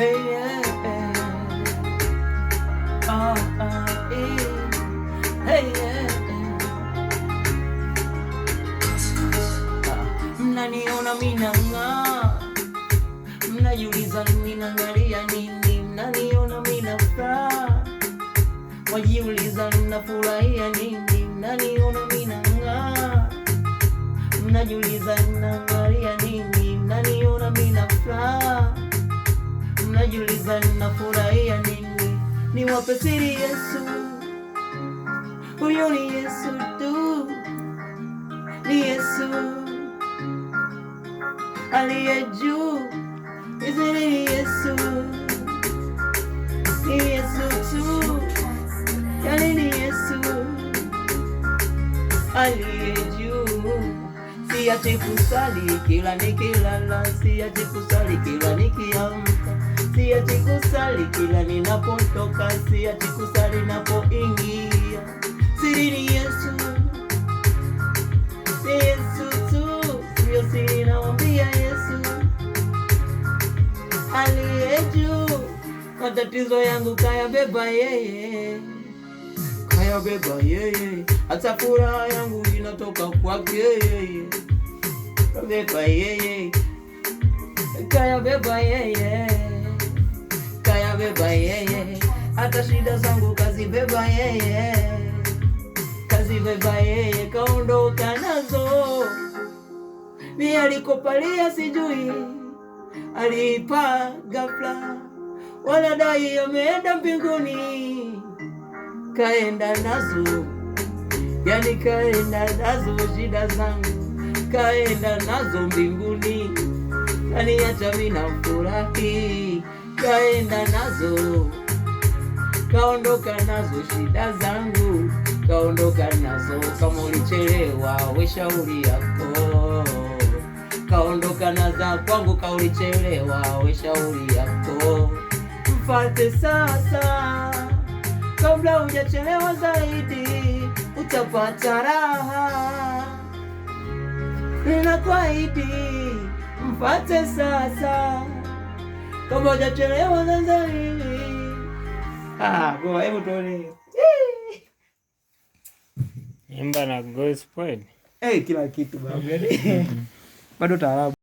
Hey, yeah, yeah. Hey, yeah, yeah. Mnaniona minang'aa, mnajiuliza ninangalia nini? Mnaniona minafuraha, wajiuliza ninafurahia nini? Mnaniona minang'aa, mnajiuliza ninangalia nini? Mnaniona minafuraha, mnajiuliza ninafurahia nini? Niwape siri Yesu, huyo ni Yesu tu, ni Yesu aliye juu. Siri ni Yesu, ni Yesu tu, yani ni Yesu aliye juu. Siache kusali kila nikilala, siache kusali kila nikiamka, siache kusali kila ninapotoka, siache kusali ninapoingia. Siri ni Yesu, ni Yesu tu, sio siri, nawaambia Yesu aliye juu. Matatizo yangu kayabeba yeye, kayabeba yeye, hata furaha yangu inatoka kwake yeye, kayabeba yeye, kayabeba yeye, kayabeba yeye, hata shida zangu kazibeba yeye, kazibeba yeye, kaondoka nazo. Ni alikopalia sijui, alipa ghafla, wala dai ameenda mbinguni, kaenda nazo, yani kaenda nazo shida zangu, kaenda nazo mbinguni, kaniacha mimi nafurahi, kaenda nazo, kaondoka nazo shida zangu, kaondoka nazo. Kama ulichelewa we shauri yako, kaondoka naza kwangu, kaulichelewa we shauri yako. Mfate sasa kabla hujachelewa zaidi, utapata raha, ninakuahidi. Mfate sasa kabla hujachelewa zaidi. Kwa hebu tuone imba na gospel. Kila kitu babu. Bado taarabu.